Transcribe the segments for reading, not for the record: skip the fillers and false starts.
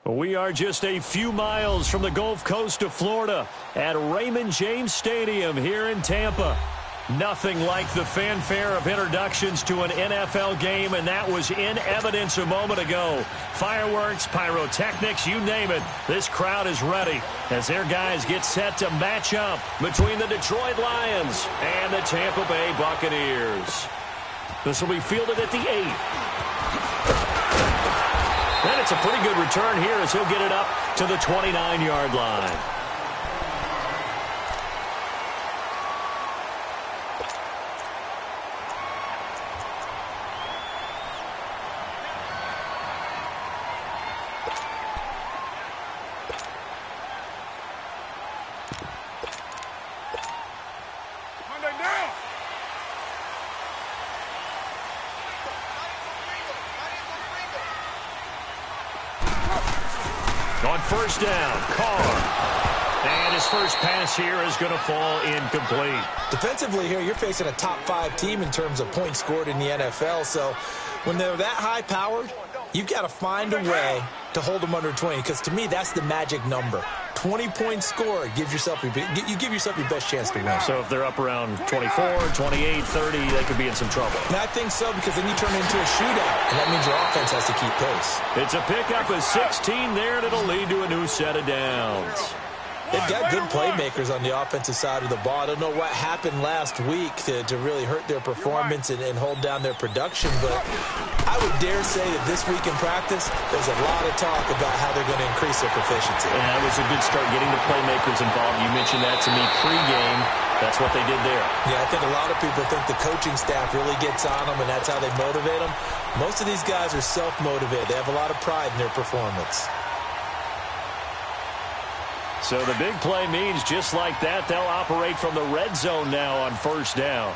We are just a few miles from the Gulf Coast of Florida at Raymond James Stadium here in Tampa. Nothing like the fanfare of introductions to an NFL game, and that was in evidence a moment ago. Fireworks, pyrotechnics, you name it. This crowd is ready as their guys get set to match up between the Detroit Lions and the Tampa Bay Buccaneers. This will be fielded at the 8. And it's a pretty good return here as he'll get it up to the 29-yard line. On first down, Carr. And his first pass here is going to fall incomplete. Defensively here, you're facing a top 5 team in terms of points scored in the NFL. So when they're that high-powered, you've got to find a way to hold them under 20. Because to me, that's the magic number. 20-point score gives yourself you give yourself your best chance to win. So if they're up around 24, 28, 30, they could be in some trouble. And I think so, because then you turn it into a shootout, and that means your offense has to keep pace. It's a pickup of 16 there, and it'll lead to a new set of downs. They've got good playmakers on the offensive side of the ball. I don't know what happened last week to really hurt their performance and hold down their production, but I would dare say that this week in practice, there's a lot of talk about how they're going to increase their proficiency. Yeah, it was a good start getting the playmakers involved. You mentioned that to me pregame. That's what they did there. Yeah, I think a lot of people think the coaching staff really gets on them, and that's how they motivate them. Most of these guys are self-motivated. They have a lot of pride in their performance. So the big play means just like that, they'll operate from the red zone now on first down.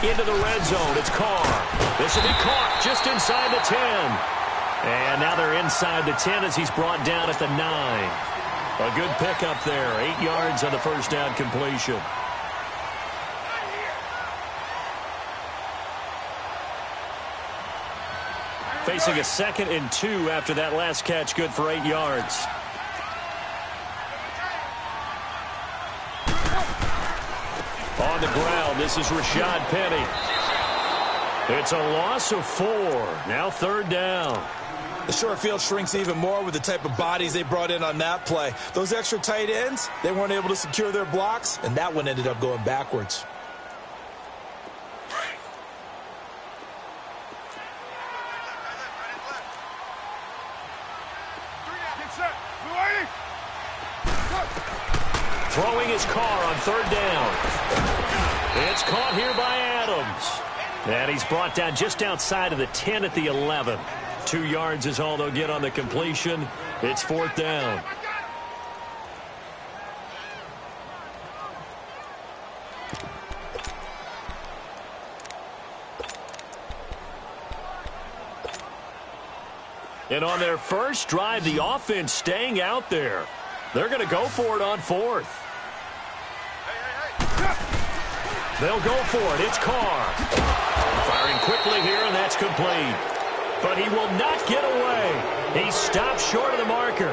Into the red zone, it's Carr. This will be caught just inside the 10. And now they're inside the 10 as he's brought down at the 9. A good pickup there, 8 yards on the first down completion. Facing a 2nd and 2 after that last catch, good for 8 yards. On the ground, this is Rashad Penny. It's a loss of 4. Now third down. The short field shrinks even more with the type of bodies they brought in on that play. Those extra tight ends, they weren't able to secure their blocks, and that one ended up going backwards. Throwing his Carr on third down. It's caught here by Adams. And he's brought down just outside of the 10 at the 11. 2 yards is all they'll get on the completion. It's fourth down. And on their first drive, the offense staying out there. They're going to go for it on fourth. They'll go for it. It's Carr. Firing quickly here, and that's complete. But he will not get away. He stops short of the marker.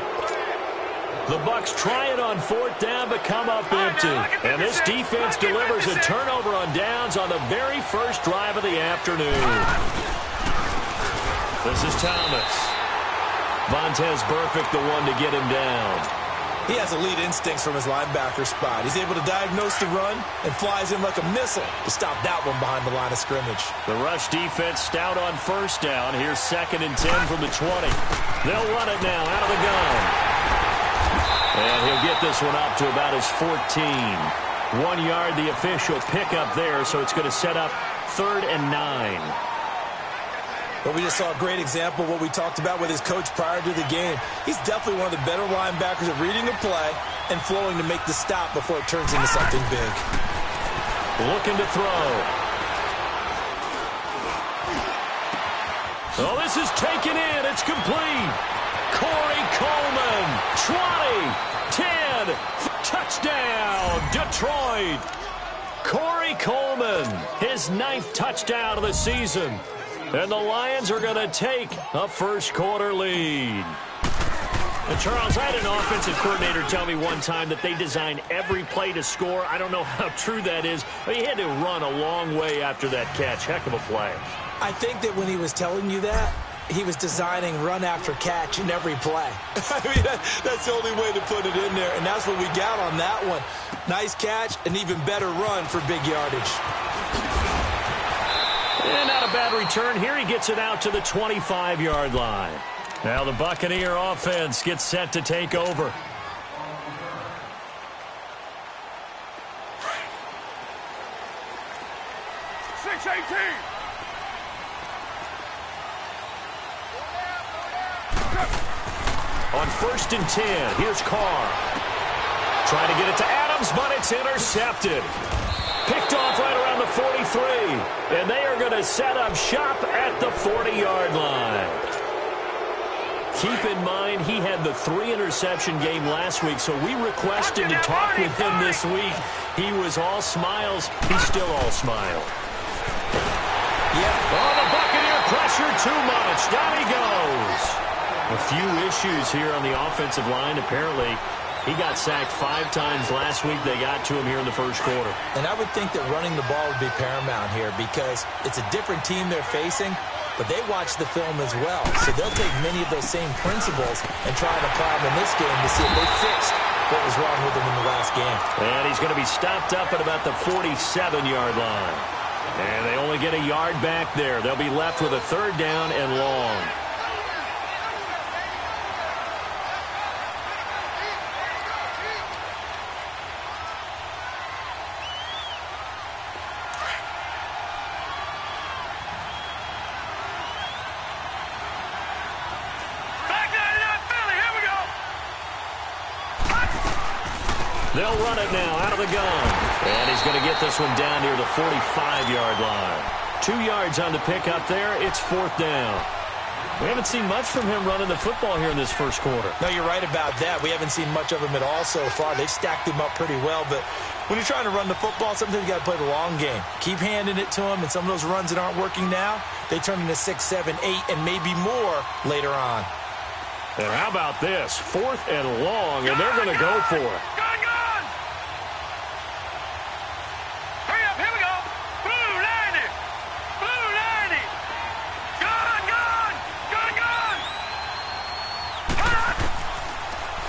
The Bucs try it on fourth down, but come up empty. And this defense delivers a turnover on downs on the very first drive of the afternoon. This is Thomas. Vontaze Burfict, the one to get him down. He has elite instincts from his linebacker spot. He's able to diagnose the run and flies in like a missile to stop that one behind the line of scrimmage. The rush defense stout on first down. Here's 2nd and 10 from the 20. They'll run it now out of the gun. And he'll get this one up to about his 14. 1 yard, the official pickup there, so it's going to set up 3rd and 9. But we just saw a great example of what we talked about with his coach prior to the game. He's definitely one of the better linebackers at reading a play and flowing to make the stop before it turns into something big. Looking to throw. Oh, this is taken in. It's complete. Corey Coleman. 20, 10, touchdown, Detroit. Corey Coleman, his 9th touchdown of the season. And the Lions are going to take a first-quarter lead. And Charles, I had an offensive coordinator tell me one time that they design every play to score. I don't know how true that is, but he had to run a long way after that catch. Heck of a play. I think that when he was telling you that, he was designing run after catch in every play. I mean, that's the only way to put it in there, and that's what we got on that one. Nice catch, an even better run for big yardage. And not a bad return. Here he gets it out to the 25-yard line. Now the Buccaneer offense gets set to take over. On 1st and 10, here's Carr. Trying to get it to Adams, but it's intercepted. Picked off right around the 43. And they are going to set up shop at the 40-yard line. Keep in mind, he had the 3-interception game last week, so we requested to talk with him this week. He was all smiles. He's still all smile. Yeah. Oh, the Buccaneer pressure too much. Down he goes. A few issues here on the offensive line. Apparently, he got sacked 5 times last week. They got to him here in the first quarter. And I would think that running the ball would be paramount here because it's a different team they're facing, but they watch the film as well. So they'll take many of those same principles and try to apply them in this game to see if they fixed what was wrong with them in the last game. And he's going to be stopped up at about the 47-yard line. And they only get a yard back there. They'll be left with a 3rd down and long. They'll run it now out of the gun. And he's going to get this one down near the 45-yard line. 2 yards on the pickup there. It's 4th down. We haven't seen much from him running the football here in this first quarter. No, you're right about that. We haven't seen much of him at all so far. They've stacked him up pretty well. But when you're trying to run the football, sometimes you got to play the long game. Keep handing it to him, and some of those runs that aren't working now, they turn into 6, 7, 8, and maybe more later on. And how about this? 4th and long, and they're going to go for it.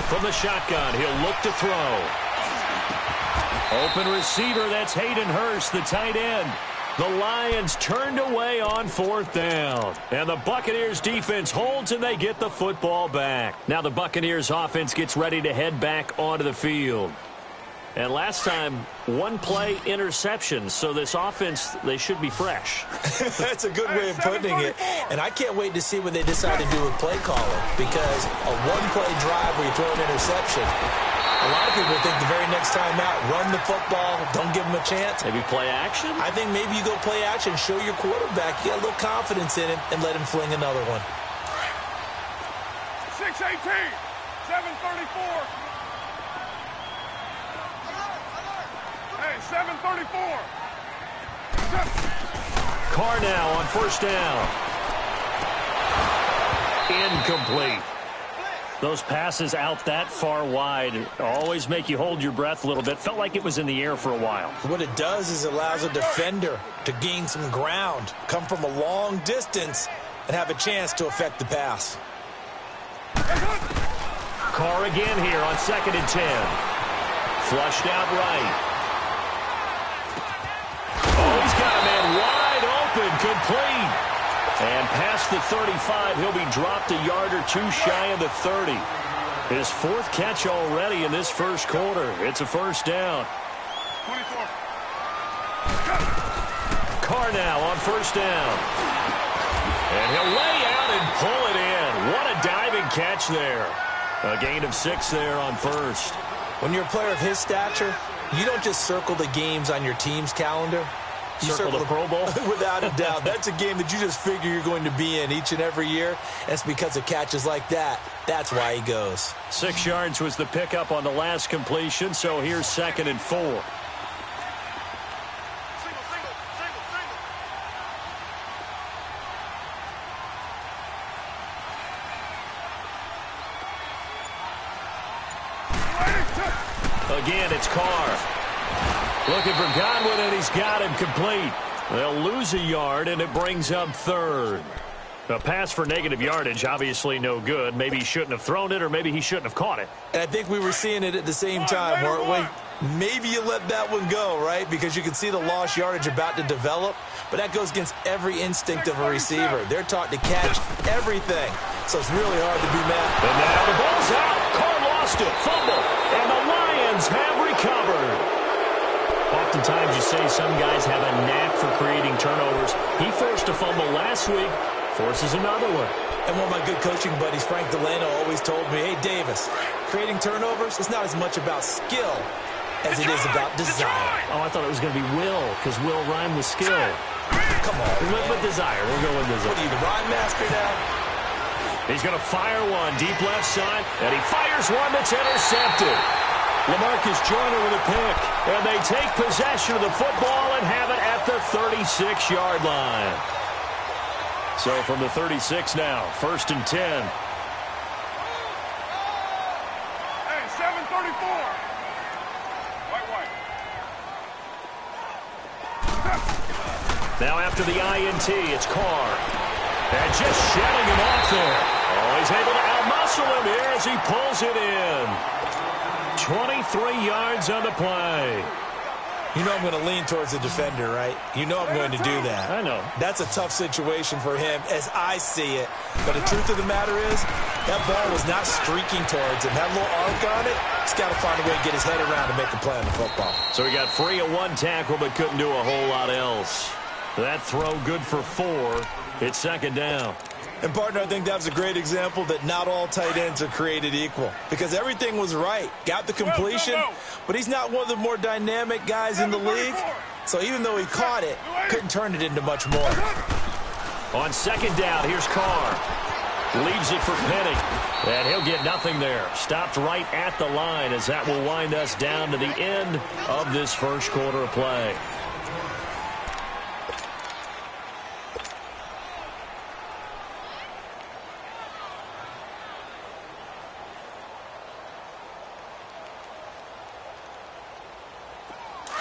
From the shotgun, he'll look to throw. Open receiver, that's Hayden Hurst, the tight end. The Lions turned away on 4th down. And the Buccaneers defense holds and they get the football back. Now the Buccaneers offense gets ready to head back onto the field. And last time, 1 play interception. So this offense, they should be fresh. That's a good way of putting it. And I can't wait to see what they decide to do with play calling. Because a 1-play drive where you throw an interception, a lot of people think the very next time out, run the football, don't give them a chance. Maybe play action? I think maybe you go play action, show your quarterback, get a little confidence in him, and let him fling another one. 6:18, 7:34. Hey, 7:34. Carr now on 1st down. Incomplete. Those passes out that far wide always make you hold your breath a little bit. Felt like it was in the air for a while. What it does is it allows a defender to gain some ground, come from a long distance, and have a chance to affect the pass. Carr again here on 2nd and 10. Flushed out right. Oh, he's got a man wide open, complete. And past the 35, he'll be dropped a yard or 2 shy of the 30. His 4th catch already in this first quarter. It's a 1st down. 24. Carr now on 1st down. And he'll lay out and pull it in. What a diving catch there. A gain of 6 there on 1st. When you're a player of his stature, you don't just circle the games on your team's calendar. You circle the Pro Bowl? Without a doubt. That's a game that you just figure you're going to be in each and every year. That's because of catches like that. That's why he goes. 6 yards was the pickup on the last completion, so here's 2nd and 4. Again, it's Carr. Looking for Godwin, and he's got him complete. They'll lose a yard, and it brings up third. A pass for negative yardage, obviously no good. Maybe he shouldn't have thrown it, or maybe he shouldn't have caught it. And I think we were seeing it at the same time, weren't we? Maybe you let that one go, right? Because you can see the lost yardage about to develop. But that goes against every instinct of a receiver. They're taught to catch everything. So it's really hard to be mad. And now the ball's out. Carr lost it. Fumble. And the Lions have recovered. Oftentimes you say some guys have a knack for creating turnovers. He forced a fumble last week. Forces another one. And one of my good coaching buddies, Frank Delano, always told me, hey, Davis, creating turnovers is not as much about skill as it is about desire. Oh, I thought it was going to be will, because will rhyme with skill. Come on. We went with desire. We'll go with desire. What are you, the rhyme master now? He's going to fire one deep left side, and he fires one that's intercepted. LaMarcus Joyner with a pick, and they take possession of the football and have it at the 36-yard line. So from the 36 now, 1st and 10. Hey, 7:34. White. Now after the INT, it's Carr. And just shedding him off there. Oh, he's able to outmuscle him here as he pulls it in. 23 yards on the play. You know I'm going to lean towards the defender, right? You know I'm going to do that. I know. That's a tough situation for him as I see it. But the truth of the matter is, that ball was not streaking towards him. That little arc on it, he's got to find a way to get his head around and make the play on the football. So he got free of one tackle but couldn't do a whole lot else. That throw good for 4. It's 2nd down. And, partner, I think that was a great example that not all tight ends are created equal. Because everything was right. Got the completion, but he's not one of the more dynamic guys in the league. So even though he caught it, couldn't turn it into much more. On 2nd down, here's Carr. Leaves it for Penny. And he'll get nothing there. Stopped right at the line as that will wind us down to the end of this first quarter of play.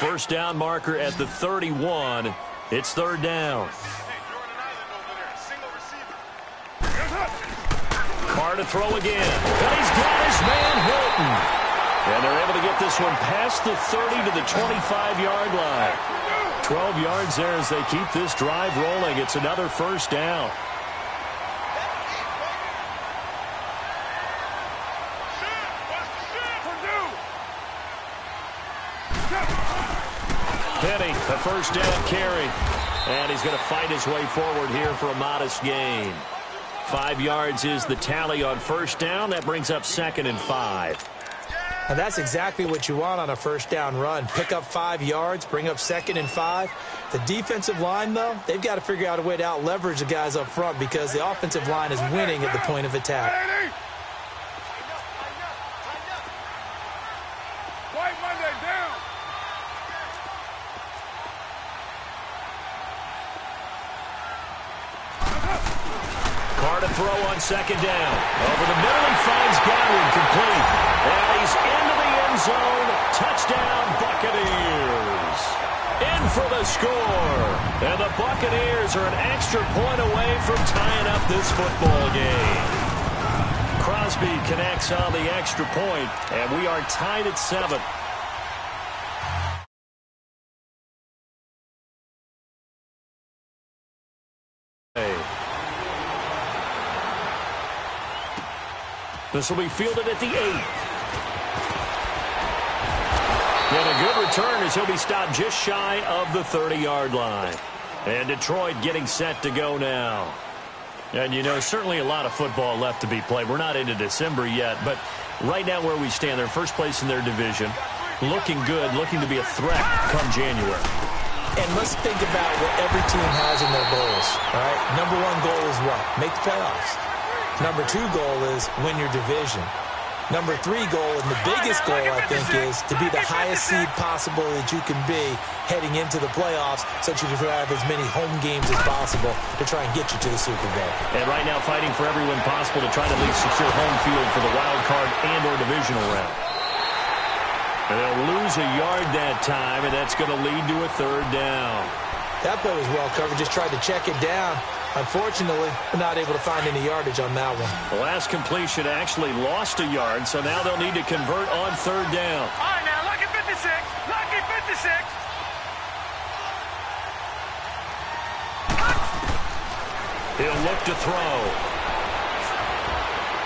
First down marker at the 31. It's 3rd down. Carr to throw again. And he's got his man Hilton. And they're able to get this one past the 30 to the 25-yard line. 12 yards there as they keep this drive rolling. It's another first down. Penny, a first down carry. And he's going to fight his way forward here for a modest gain. 5 yards is the tally on first down. That brings up 2nd and 5. And that's exactly what you want on a first down run. Pick up 5 yards, bring up 2nd and 5. The defensive line, though, they've got to figure out a way to out-leverage the guys up front because the offensive line is winning at the point of attack. White Monday down. Carr to throw on 2nd down. Over the middle, he finds Godwin complete. And he's into the end zone. Touchdown, Buccaneers. In for the score. And the Buccaneers are an extra point away from tying up this football game. Crosby connects on the extra point, and we are tied at 7. This will be fielded at the 8. And a good return as he'll be stopped just shy of the 30-yard line. And Detroit getting set to go now. And, you know, certainly a lot of football left to be played. We're not into December yet, but right now where we stand, they're first place in their division. Looking good, looking to be a threat come January. And let's think about what every team has in their goals, all right? Number 1 goal is what? Make the playoffs. Number 2 goal is win your division. Number 3 goal, and the biggest goal, I think, is to be the highest seed possible that you can be heading into the playoffs so that you can have as many home games as possible to try and get you to the Super Bowl. And right now fighting for every win possible to try to at least secure home field for the wild card and or divisional round. And they'll lose a yard that time, and that's going to lead to a third down. That play was well covered. Just tried to check it down. Unfortunately, we're not able to find any yardage on that one. The last completion actually lost a yard, so now they'll need to convert on third down. All right, now, lucky 56. Lucky 56. He'll look to throw.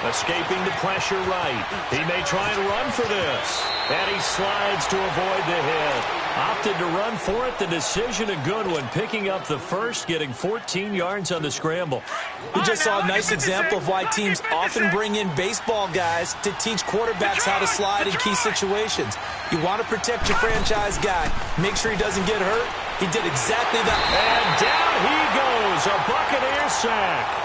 Escaping the pressure right. He may try and run for this. And he slides to avoid the hit. Opted to run for it. The decision a good one. Picking up the first, getting 14 yards on the scramble. We just saw a nice example of why teams often bring in baseball guys to teach quarterbacks how to slide in key situations. You want to protect your franchise guy. Make sure he doesn't get hurt. He did exactly that. And down he goes. A Buccaneer sack.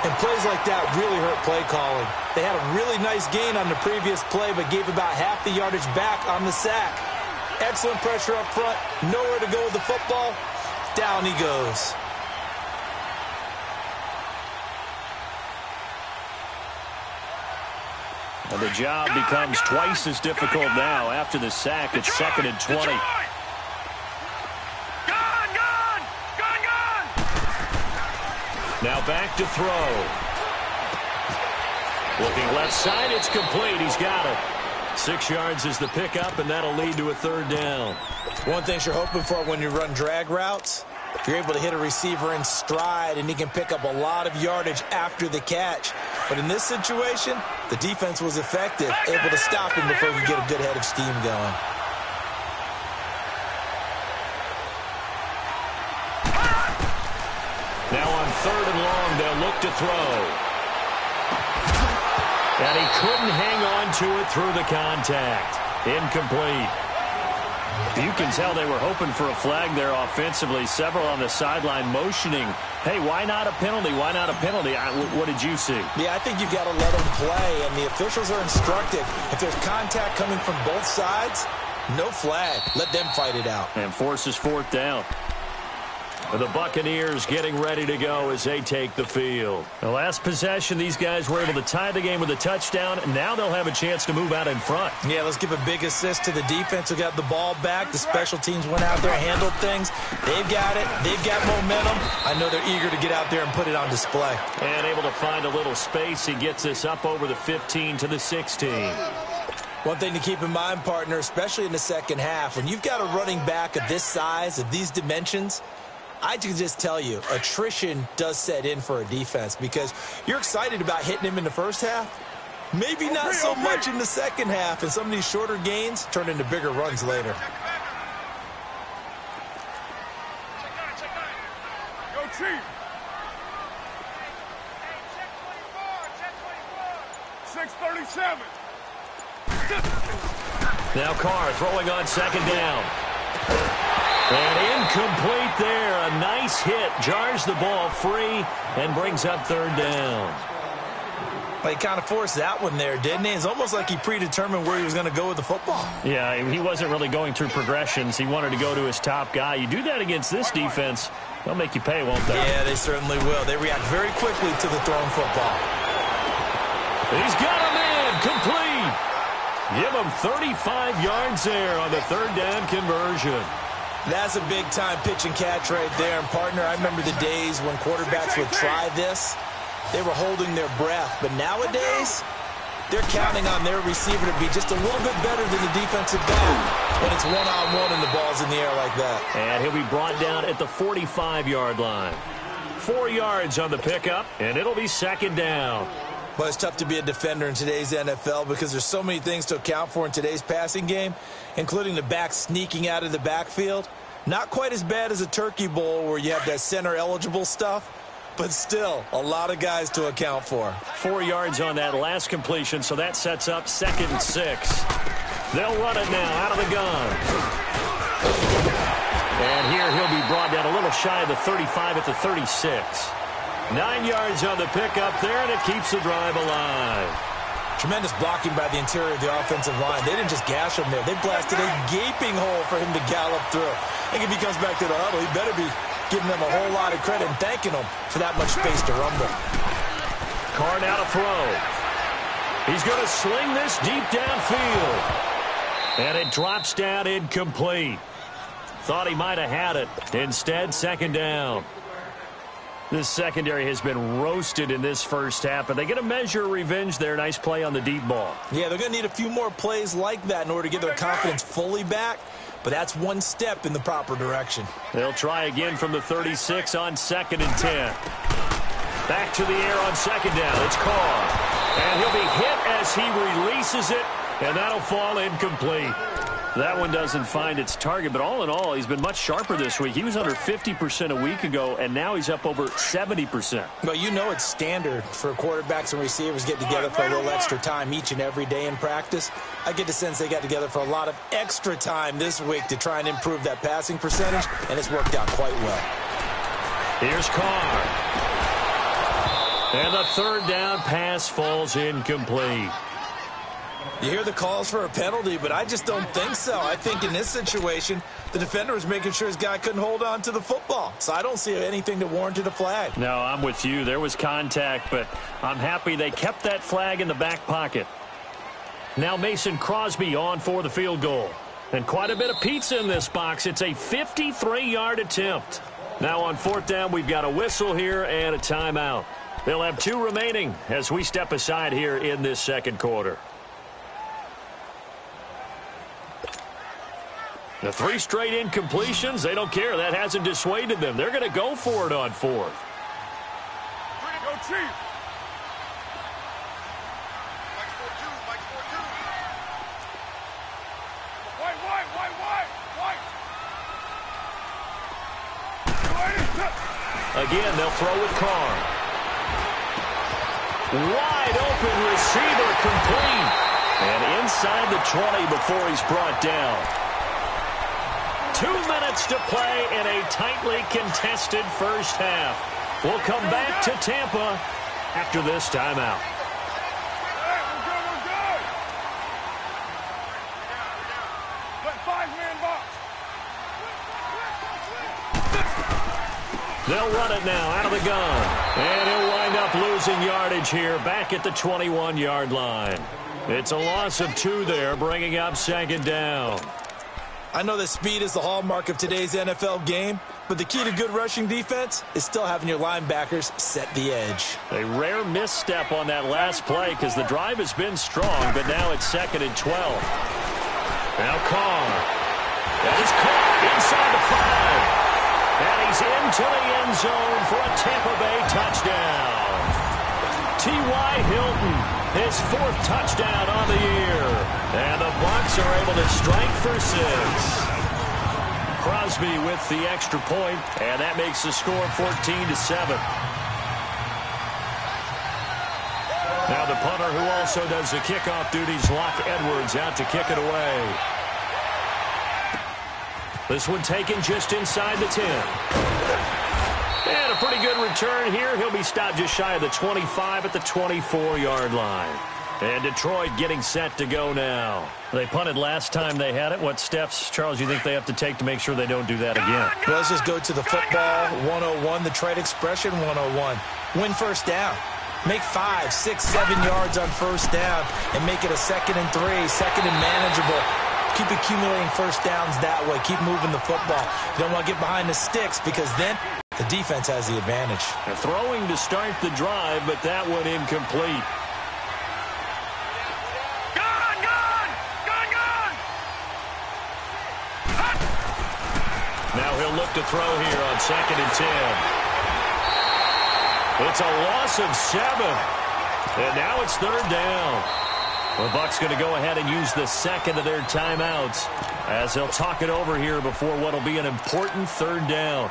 And plays like that really hurt play calling. They had a really nice gain on the previous play, but gave about half the yardage back on the sack. Excellent pressure up front. Nowhere to go with the football. Down he goes. And the job becomes twice as difficult now after the sack. It's 2nd and 20. Now back to throw. Looking left side, it's complete. He's got it. 6 yards is the pickup, and that'll lead to a third down. One thing you're hoping for when you run drag routes, you're able to hit a receiver in stride, and he can pick up a lot of yardage after the catch. But in this situation, the defense was effective, able to stop him before he could get a good head of steam going. Now on 3rd and long, they'll look to throw. And he couldn't hang on to it through the contact. Incomplete. You can tell they were hoping for a flag there offensively. Several on the sideline motioning, hey, why not a penalty? Why not a penalty? What did you see? Yeah, I think you've got to let them play, and the officials are instructed. If there's contact coming from both sides, no flag. Let them fight it out. And forces 4th down. The Buccaneers getting ready to go as they take the field. The last possession, these guys were able to tie the game with a touchdown. Now they'll have a chance to move out in front. Yeah, let's give a big assist to the defense who got the ball back. The special teams went out there, handled things. They've got it. They've got momentum. I know they're eager to get out there and put it on display. And able to find a little space. He gets this up over the 15 to the 16. One thing to keep in mind, partner, especially in the second half, when you've got a running back of this size, of these dimensions, I can just tell you, attrition does set in for a defense because you're excited about hitting him in the first half. Maybe not so much in the second half, and some of these shorter gains turn into bigger runs later. Go Chief. 6:37. Now Carr throwing on 2nd down. And incomplete there. A nice hit. Jars the ball free and brings up 3rd down. Well, he kind of forced that one there, didn't he? It's almost like he predetermined where he was going to go with the football. Yeah, he wasn't really going through progressions. He wanted to go to his top guy. You do that against this defense, they'll make you pay, won't they? Yeah, they certainly will. They react very quickly to the thrown football. He's got a man. Complete. Give him 35 yards there on the 3rd down conversion. That's a big-time pitch and catch right there. And, partner, I remember the days when quarterbacks would try this. They were holding their breath. But nowadays, they're counting on their receiver to be just a little bit better than the defensive back when it's one-on-one and the ball's in the air like that. And he'll be brought down at the 45-yard line. 4 yards on the pickup, and it'll be 2nd down. Well, it's tough to be a defender in today's NFL because there's so many things to account for in today's passing game, including the back sneaking out of the backfield. Not quite as bad as a turkey bowl where you have that center-eligible stuff, but still a lot of guys to account for. 4 yards on that last completion, so that sets up 2nd and 6. They'll run it now out of the gun. And here he'll be brought down a little shy of the 35 at the 36. 9 yards on the pickup there, and it keeps the drive alive. Tremendous blocking by the interior of the offensive line. They didn't just gash him there. They blasted a gaping hole for him to gallop through. I think if he comes back to the huddle, he better be giving them a whole lot of credit and thanking them for that much space to rumble. Carr now to throw. He's going to sling this deep downfield. And it drops down incomplete. Thought he might have had it. Instead, second down. This secondary has been roasted in this first half, but they get a measure of revenge there. Nice play on the deep ball. Yeah, they're going to need a few more plays like that in order to get their confidence fully back, but that's one step in the proper direction. They'll try again from the 36 on 2nd and 10. Back to the air on second down. It's Carr. And he'll be hit as he releases it, and that'll fall incomplete. That one doesn't find its target, but all in all, he's been much sharper this week. He was under 50% a week ago, and now he's up over 70%. Well, you know it's standard for quarterbacks and receivers get together for a little extra time each and every day in practice. I get the sense they got together for a lot of extra time this week to try and improve that passing percentage, and it's worked out quite well. Here's Carr. And the third down pass falls incomplete. You hear the calls for a penalty, but I just don't think so. I think in this situation, the defender was making sure his guy couldn't hold on to the football. So I don't see anything to warrant a flag. No, I'm with you. There was contact, but I'm happy they kept that flag in the back pocket. Now Mason Crosby on for the field goal. And quite a bit of pizza in this box. It's a 53-yard attempt. Now on 4th down, we've got a whistle here and a timeout. They'll have 2 remaining as we step aside here in this second quarter. The 3 straight incompletions, they don't care. That hasn't dissuaded them. They're going to go for it on 4th. Go, Chief. Again, they'll throw with Carr. Wide open receiver complete. And inside the 20 before he's brought down. 2 minutes to play in a tightly contested first half. We'll come back to Tampa after this timeout. Hey, we're good. Let 5-man box. They'll run it now out of the gun. And he'll wind up losing yardage here back at the 21-yard line. It's a loss of 2 there, bringing up second down. I know that speed is the hallmark of today's NFL game, but the key to good rushing defense is still having your linebackers set the edge. A rare misstep on that last play because the drive has been strong, but now it's 2nd and 12. Now Carr. That is caught inside the 5. And he's into the end zone for a Tampa Bay touchdown. T.Y. Hilton, his 4th touchdown on the year. And the Bucs are able to strike for 6. Crosby with the extra point, and that makes the score 14-7. Now the punter who also does the kickoff duties, Locke Edwards, out to kick it away. This one taken just inside the 10. And a pretty good return here. He'll be stopped just shy of the 25 at the 24-yard line. And Detroit getting set to go now. They punted last time they had it. What steps, Charles, you think they have to take to make sure they don't do that again? Well, let's just go to the football 101, the trade expression 101. Win first down. Make 5, 6, 7 yards on first down and make it a 2nd and 3, 2nd and manageable. Keep accumulating first downs that way. Keep moving the football. You don't want to get behind the sticks because then the defense has the advantage. They're throwing to start the drive, but that one incomplete. Now he'll look to throw here on 2nd and 10. It's a loss of 7. And now it's 3rd down. The Bucs going to go ahead and use the 2nd of their timeouts as they'll talk it over here before what will be an important 3rd down.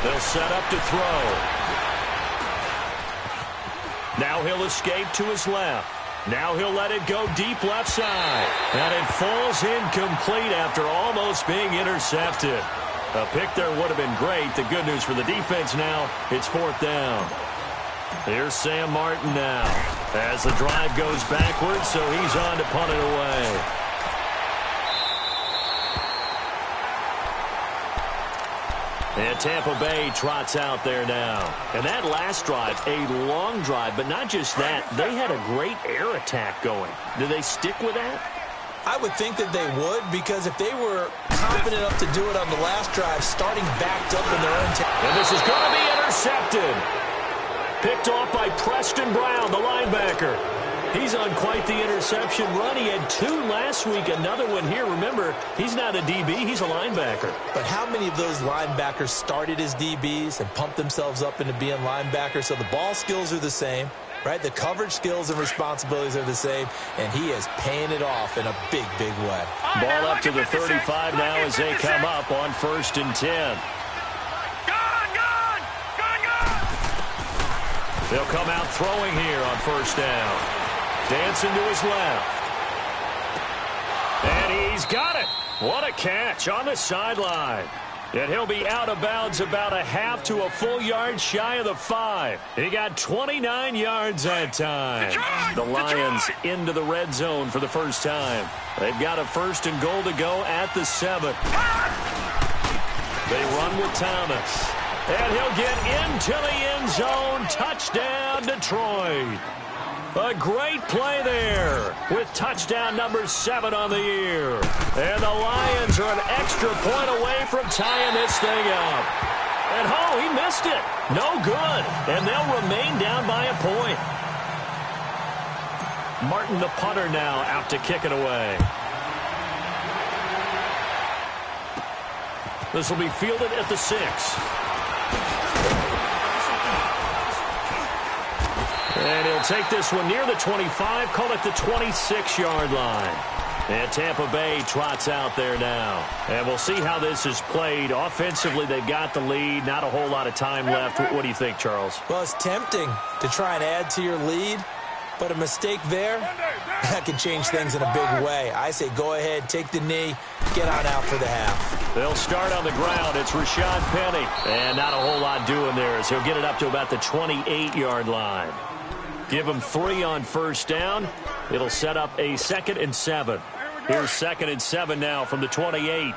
They'll set up to throw. Now he'll escape to his left. Now he'll let it go deep left side. And it falls incomplete after almost being intercepted. A pick there would have been great. The good news for the defense now, it's 4th down. Here's Sam Martin now as the drive goes backwards, so he's on to punt it away. And Tampa Bay trots out there now. And that last drive, a long drive, but not just that. They had a great air attack going. Do they stick with that? I would think that they would, because if they were confident enough to do it on the last drive, starting backed up in their own and this is going to be intercepted. Picked off by Preston Brown, the linebacker. He's on quite the interception run. He had 2 last week, another one here. Remember, he's not a DB, he's a linebacker. But how many of those linebackers started as DBs and pumped themselves up into being linebackers? So the ball skills are the same, right? The coverage skills and responsibilities are the same, and he is paying it off in a big, big way. Ball up to the 35 now as they come up on 1st and 10. They'll come out throwing here on 1st down. Dancing to his left. And he's got it. What a catch on the sideline. And he'll be out of bounds about a half to a full yard shy of the 5. He got 29 yards that time. The Lions into the red zone for the first time. They've got a 1st and goal to go at the 7. They run with Thomas. And he'll get into the end zone. Touchdown, Detroit. A great play there with touchdown number 7 on the year. And the Lions are an extra point away from tying this thing up. And, oh, he missed it. No good. And they'll remain down by a point. Martin, the punter, now out to kick it away. This will be fielded at the 6. And he'll take this one near the 25, call it the 26-yard line. And Tampa Bay trots out there now. And we'll see how this is played. Offensively, they've got the lead. Not a whole lot of time left. What do you think, Charles? Well, it's tempting to try and add to your lead, but a mistake there, that can change things in a big way. I say go ahead, take the knee, get on out for the half. They'll start on the ground. It's Rashad Penny. And not a whole lot doing there as he'll get it up to about the 28-yard line. Give him 3 on 1st down. It'll set up a 2nd and 7. Here's 2nd and 7 now from the 28.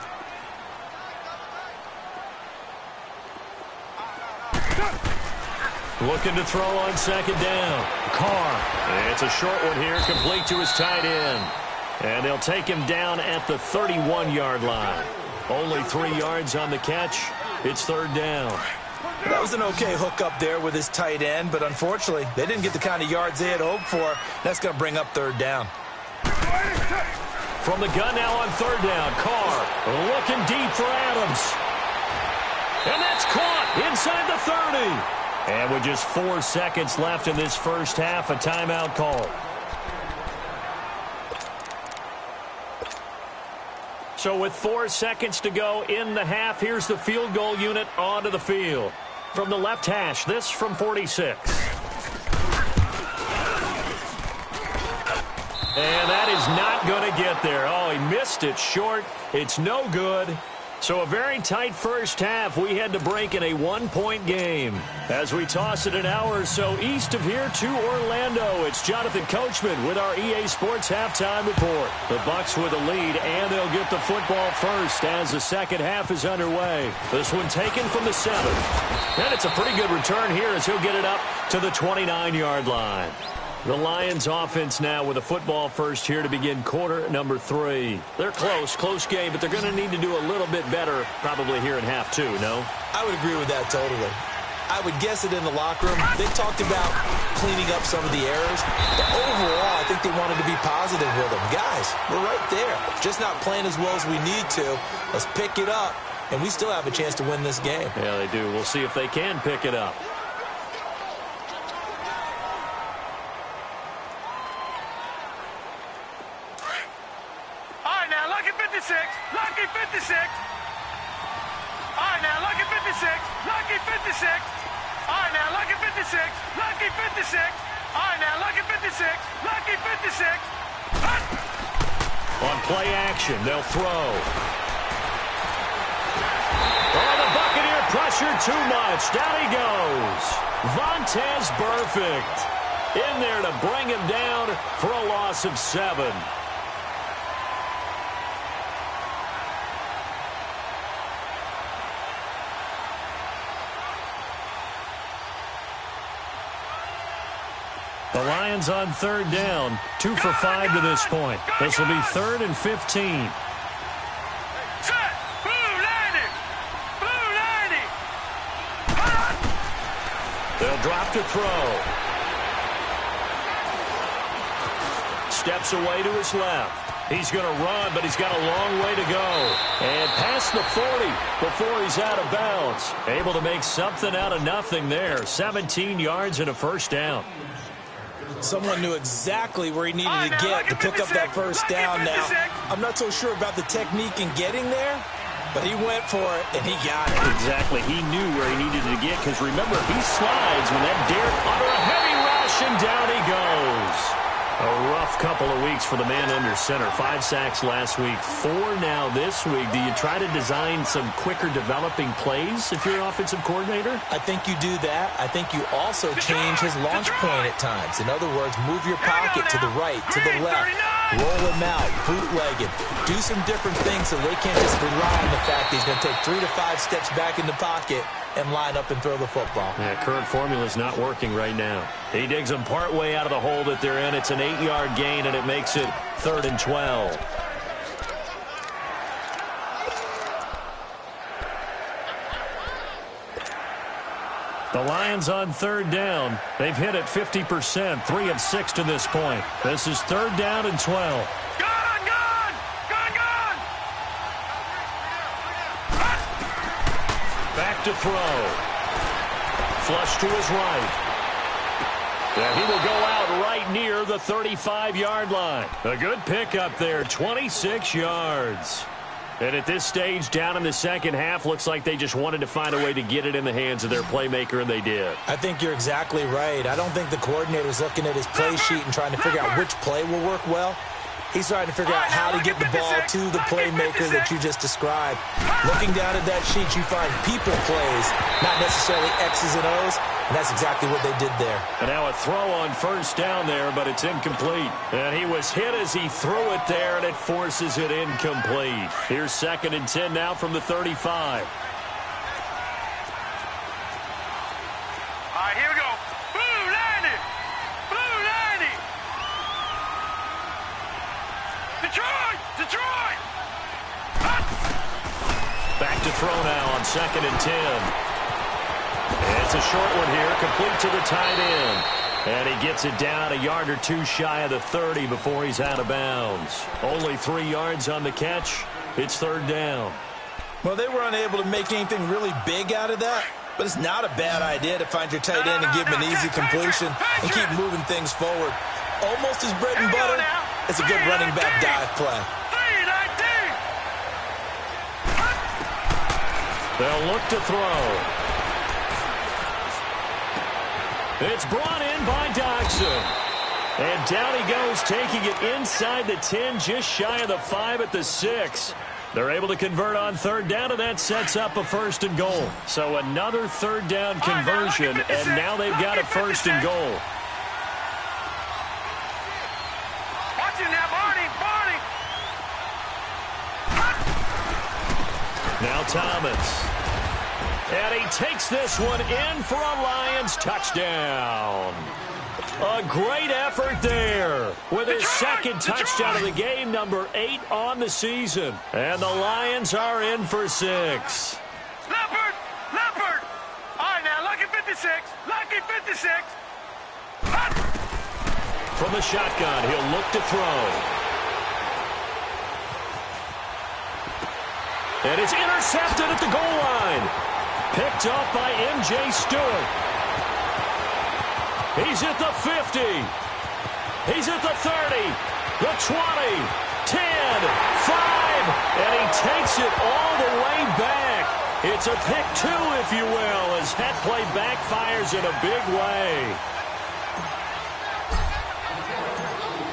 Looking to throw on 2nd down. Carr. It's a short one here, complete to his tight end. And they'll take him down at the 31-yard line. Only 3 yards on the catch. It's 3rd down. That was an okay hook up there with his tight end, but unfortunately, they didn't get the kind of yards they had hoped for. That's going to bring up 3rd down. From the gun now on 3rd down, Carr looking deep for Adams. And that's caught inside the 30. And with just 4 seconds left in this first half, a timeout call. So with 4 seconds to go in the half, here's the field goal unit onto the field. From the left hash, this from 46. And that is not going to get there. Oh, he missed it short. It's no good. So a very tight first half. We had to break in a 1-point game. As we toss it an hour or so east of here to Orlando, it's Jonathan Coachman with our EA Sports Halftime Report. The Bucs with a lead, and they'll get the football first as the second half is underway. This one taken from the 7. And it's a pretty good return here as he'll get it up to the 29-yard line. The Lions offense now with a football first here to begin quarter number 3. They're close game, but they're going to need to do a little bit better probably here in half 2, no? I would agree with that totally. I would guess it in the locker room. They talked about cleaning up some of the errors, but overall, I think they wanted to be positive with them. Guys, we're right there. Just not playing as well as we need to. Let's pick it up, and we still have a chance to win this game. Yeah, they do. We'll see if they can pick it up. Lucky 56. Lucky 56. All right, now, lucky 56. Lucky 56. All right, now, lucky 56. Lucky 56. All right, now, lucky 56. Lucky 56. On play action, they'll throw. Oh, the Buccaneer pressure too much. Down he goes. Vontaze Burfict in there to bring him down for a loss of 7. The Lions on 3rd down, 2 for 5 to this point. This will be 3rd and 15. They'll drop to throw. Steps away to his left. He's going to run, but he's got a long way to go. And past the 40 before he's out of bounds. Able to make something out of nothing there. 17 yards and a first down. Someone knew exactly where he needed to get to pick up that first down now. I'm not so sure about the technique in getting there, but he went for it, and he got it. Exactly. He knew where he needed to get, because remember, he slides when that Derek under a heavy rush, and down he goes. A rough couple of weeks for the man under center. 5 sacks last week, 4 now this week. Do you try to design some quicker developing plays if you're an offensive coordinator? I think you do that. I think you also change his launch point at times. In other words, move your pocket to the right, to the left. Roll him out, bootleg him. Do some different things so they can't just rely on the fact that he's going to take 3 to 5 steps back in the pocket and line up and throw the football. Yeah, current formula is not working right now. He digs them part way out of the hole that they're in. It's an 8-yard gain, and it makes it 3rd and 12. The Lions on 3rd down. They've hit it 50%, 3 of 6 to this point. This is 3rd down and 12. Back to throw. Flush to his right. And he will go out right near the 35-yard line. A good pickup there, 26 yards. And at this stage, down in the second half, looks like they just wanted to find a way to get it in the hands of their playmaker, and they did. I think you're exactly right. I don't think the coordinator's looking at his play sheet and trying to figure out which play will work well. He's trying to figure out how to get the ball to the playmaker that you just described. Looking down at that sheet, you find people plays, not necessarily X's and O's, and that's exactly what they did there. And now a throw on 1st down there, but it's incomplete. And he was hit as he threw it there, and it forces it incomplete. Here's 2nd and 10 now from the 35. All right, here we go. Blue 90! Blue 90! Detroit! Detroit! Back to throw now on 2nd and 10. It's a short one here, complete to the tight end. And he gets it down a yard or 2 shy of the 30 before he's out of bounds. Only 3 yards on the catch. It's 3rd down. Well, they were unable to make anything really big out of that, but it's not a bad idea to find your tight end and give him an easy completion and keep moving things forward. Almost his bread and butter. It's a good running back dive play. They'll look to throw. It's brought in by Dodson. And down he goes, taking it inside the 10, just shy of the 5 at the 6. They're able to convert on 3rd down, and that sets up a 1st and goal. So another 3rd down conversion, and now they've got a 1st and goal. Watching that, Barney! Now Thomas. And he takes this one in for a Lions touchdown. A great effort there with his second touchdown of the game, number 8 on the season. And the Lions are in for 6. Leopard! All right, now, lucky 56. Lucky 56. From the shotgun, he'll look to throw. And it's intercepted at the goal line. Picked up by M.J. Stewart. He's at the 50. He's at the 30, the 20, 10, 5, and he takes it all the way back. It's a pick two, if you will, as that play backfires in a big way.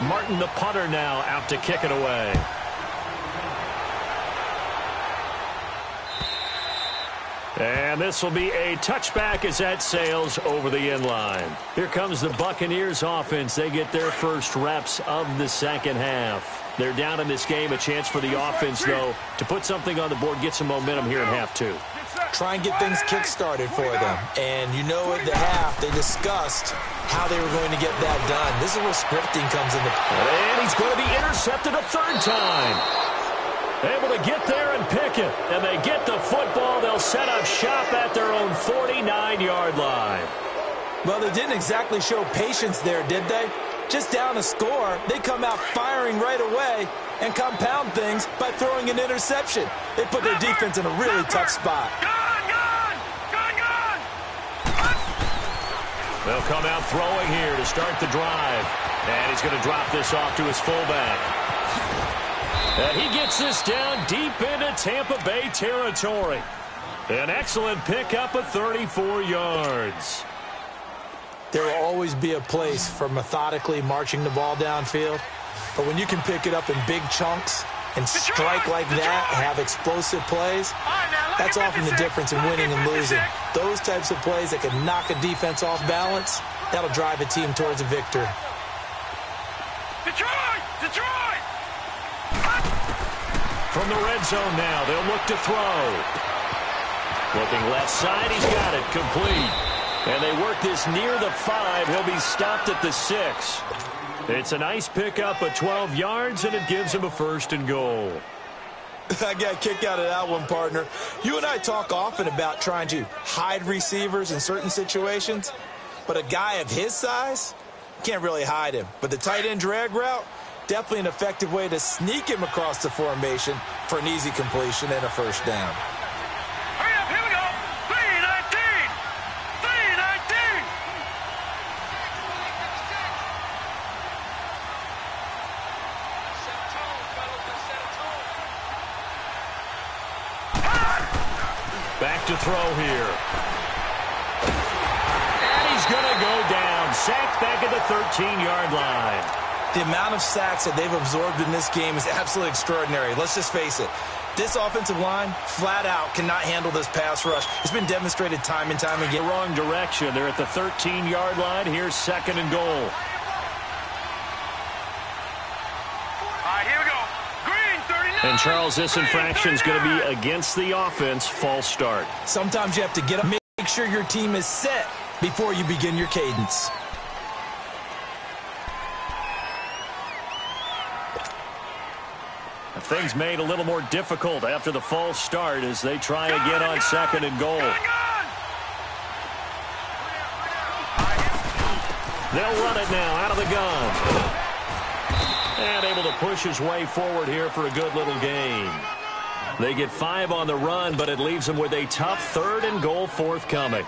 Martin, the punter, now out to kick it away. And this will be a touchback as that sails over the end line. Here comes the Buccaneers offense. They get their first reps of the second half. They're down in this game. A chance for the offense, though, to put something on the board, get some momentum here in half two. Try and get things kick-started for them. And you know at the half, they discussed how they were going to get that done. This is where scripting comes into play. And he's going to be intercepted a third time. Able to get there and pick it. And they get the football. They'll set up shop at their own 49-yard line. Well, they didn't exactly show patience there, did they? Just down a score, they come out firing right away and compound things by throwing an interception. They put their defense in a really tough spot. They'll come out throwing here to start the drive. And he's going to drop this off to his fullback. And he gets this down deep into Tampa Bay territory. An excellent pickup of 34 yards. There will always be a place for methodically marching the ball downfield. But when you can pick it up in big chunks and strike like that, have explosive plays, that's often the difference in winning and losing. Those types of plays that can knock a defense off balance, that'll drive a team towards a victory. Detroit! From the red zone now, they'll look to throw. Looking left side, he's got it, complete. And they work this near the 5. He'll be stopped at the 6. It's a nice pickup of 12 yards, and it gives him a first and goal. I got a kick out of that one, partner. You and I talk often about trying to hide receivers in certain situations, but a guy of his size, can't really hide him. But the tight end drag route, definitely an effective way to sneak him across the formation for an easy completion and a first down. Hurry up, here we go. 3-19. 3-19. Back to throw here. And he's going to go down. Sacked back at the 13-yard line. The amount of sacks that they've absorbed in this game is absolutely extraordinary. Let's just face it. This offensive line, flat out, cannot handle this pass rush. It's been demonstrated time and time again. The wrong direction. They're at the 13-yard line. Here's second and goal. All right, here we go. Green, 39. And, Charles, this infraction's going to be against the offense. False start. Sometimes you have to get up, make sure your team is set before you begin your cadence. Things made a little more difficult after the false start as they try again on second and goal. They'll run it now out of the gun. And able to push his way forward here for a good little gain. They get 5 on the run, but it leaves them with a tough third and goal forthcoming.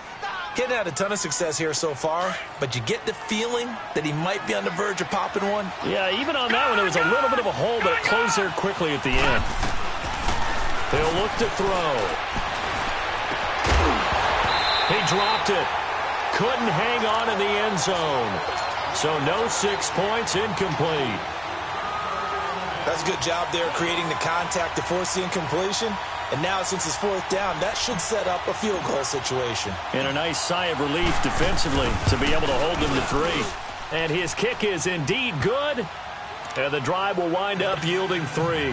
Getting had a ton of success here so far, but you get the feeling that he might be on the verge of popping one. Yeah, even on that one, there was a little bit of a hole, but it closed there quickly at the end. They'll look to throw. He dropped it. Couldn't hang on in the end zone. So no 6 points, incomplete. That's a good job there creating the contact to force the incompletion. And now, since it's fourth down, that should set up a field goal situation. And a nice sigh of relief defensively to be able to hold them to 3. And his kick is indeed good. And the drive will wind up yielding 3.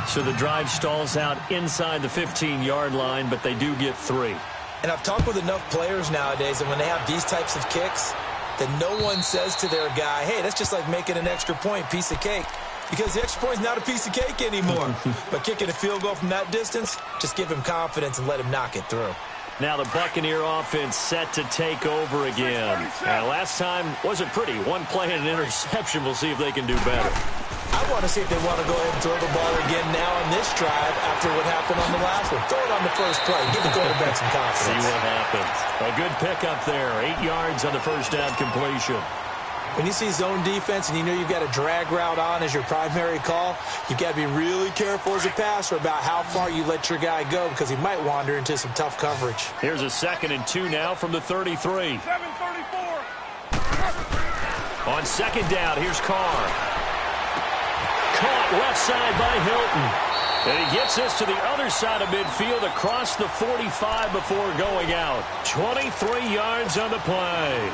So the drive stalls out inside the 15-yard line, but they do get 3. And I've talked with enough players nowadays, and when they have these types of kicks, that no one says to their guy, hey, that's just like making an extra point, piece of cake. Because the extra point is not a piece of cake anymore. But kicking a field goal from that distance, just give him confidence and let him knock it through. Now the Buccaneer offense set to take over again. Last time wasn't pretty. One play and an interception. We'll see if they can do better. I want to see if they want to go ahead and throw the ball again now on this drive after what happened on the last one. Throw it on the first play. Give the quarterback some confidence. See what happens. A good pickup there. 8 yards on the first down completion. When you see zone defense and you know you've got a drag route on as your primary call, you've got to be really careful as a passer about how far you let your guy go because he might wander into some tough coverage. Here's a 2nd and 2 now from the 33. 7:34. On 2nd down, here's Carr. Caught left side by Hilton. And he gets this to the other side of midfield across the 45 before going out. 23 yards on the play.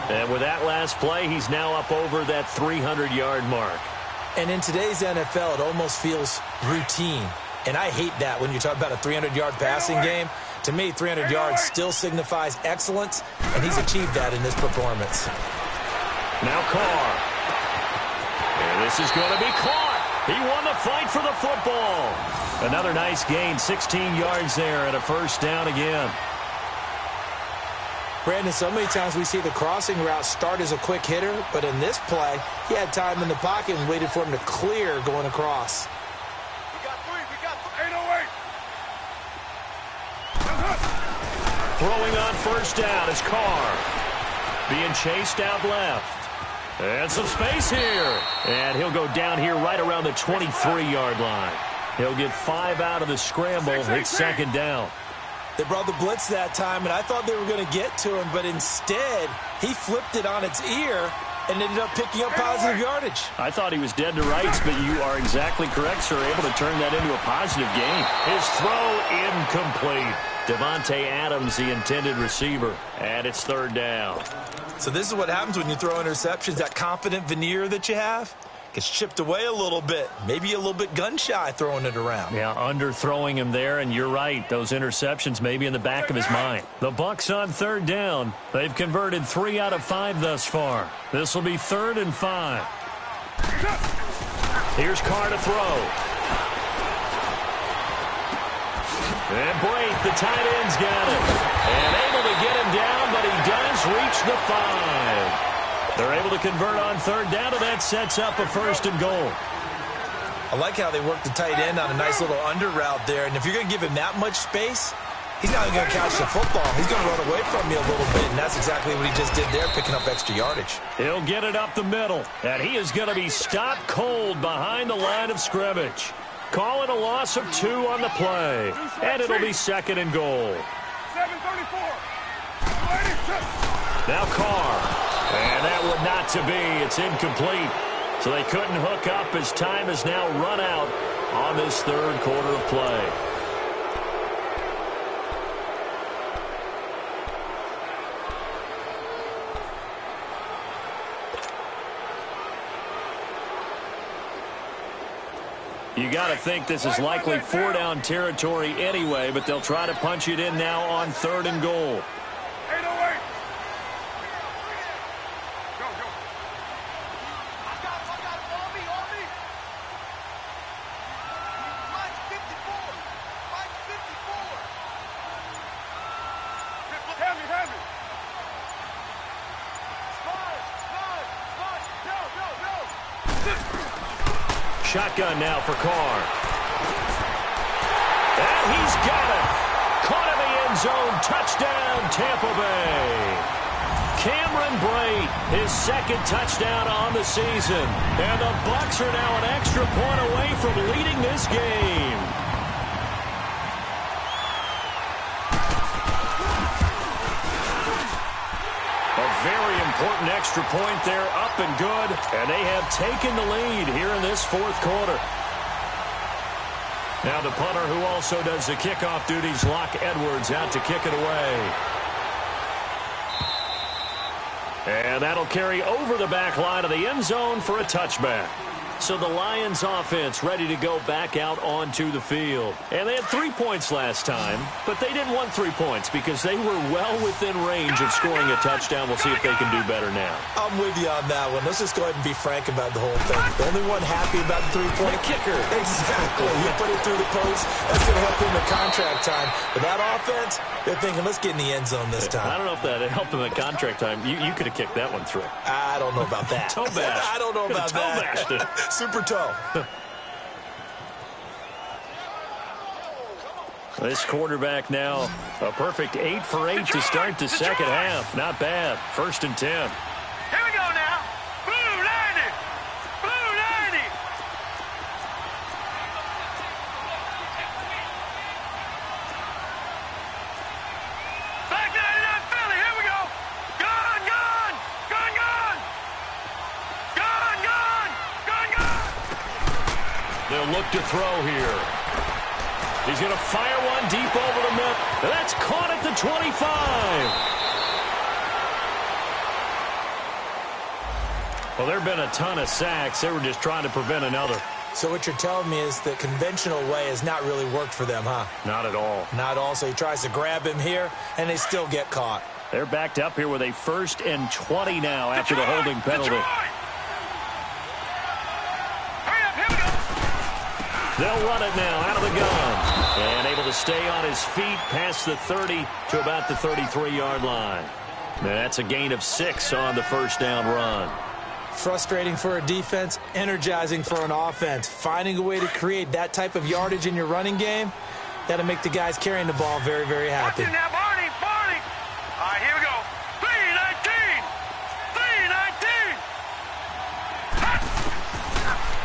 And with that last play, he's now up over that 300-yard mark. And in today's NFL, it almost feels routine. And I hate that when you talk about a 300-yard passing game. To me, 300 yards still signifies excellence, and he's achieved that in this performance. Now Carr. And this is going to be caught. He won the fight for the football. Another nice gain, 16 yards there, and a 1st down again. Brandon, so many times we see the crossing route start as a quick hitter, but in this play, he had time in the pocket and waited for him to clear going across. We got 808. Throwing on 1st down is Carr. Being chased out left. And some space here. And he'll go down here right around the 23-yard line. He'll get 5 out of the scramble. It's 2nd down. They brought the blitz that time, and I thought they were going to get to him, but instead, he flipped it on its ear and ended up picking up positive yardage. I thought he was dead to rights, but you are exactly correct, sir. Able to turn that into a positive gain. His throw incomplete. Devontae Adams, the intended receiver, and it's 3rd down. So this is what happens when you throw interceptions. That confident veneer that you have gets chipped away a little bit. Maybe a little bit gun-shy throwing it around. Yeah, underthrowing him there, and you're right. Those interceptions may be in the back of his mind. The Bucs on 3rd down. They've converted 3 out of 5 thus far. This will be 3rd and 5. Here's Carr to throw. And Brate, the tight end's got it. And able to get him down, but he does reach the 5. They're able to convert on 3rd down, and that sets up a 1st and goal. I like how they work the tight end on a nice little under route there. And if you're going to give him that much space, he's not even going to catch the football. He's going to run away from you a little bit, and that's exactly what he just did there, picking up extra yardage. He'll get it up the middle, and he is going to be stopped cold behind the line of scrimmage. Call it a loss of 2 on the play, and it'll be 2nd and goal. 7:34. Now Carr, and that would not to be. It's incomplete. So they couldn't hook up as time has now run out on this 3rd quarter of play. You got to think this is likely 4-down territory anyway, but they'll try to punch it in now on 3rd and goal. 808. Go. I got it. On me. Mike 54. Have me. Slide. Go. Shotgun now for Carr. And he's got it. Caught in the end zone. Touchdown, Tampa Bay. Cameron Brate, his 2nd touchdown on the season. And the Bucs are now an extra point away from leading this game. A very important extra point there, up and good. And they have taken the lead here in this 4th quarter. Now the punter, who also does the kickoff duties, Locke Edwards, out to kick it away. And that'll carry over the back line of the end zone for a touchback. So the Lions offense ready to go back out onto the field. And they had 3 points last time, but they didn't want 3 points because they were well within range of scoring a touchdown. We'll see if they can do better now. I'm with you on that one. Let's just go ahead and be frank about the whole thing. The only one happy about the 3-point kicker. Exactly. He put it through the post. That's going to help him in contract time. But that offense, they're thinking, let's get in the end zone this time. I don't know if that helped him at contract time. You could have kicked that one through. I don't know about that. Toe bash. I don't know about toe that. Bashed it. Super toe. This quarterback now, a perfect 8 for 8 to start the second half. Not bad. 1st and 10. Here we go. they'll look to throw here. He's going to fire one deep over the middle. That's caught at the 25. Well, there have been a ton of sacks. They were just trying to prevent another. So what you're telling me is the conventional way has not really worked for them, huh? Not at all. Not at all. So he tries to grab him here, and they still get caught. They're backed up here with a 1st and 20 now after the holding penalty. They'll run it now out of the gun. And able to stay on his feet past the 30 to about the 33-yard line. And that's a gain of 6 on the first down run. Frustrating for a defense, energizing for an offense. Finding a way to create that type of yardage in your running game, that'll make the guys carrying the ball very, very happy. Now, Barney. All right, here we go. 3-19.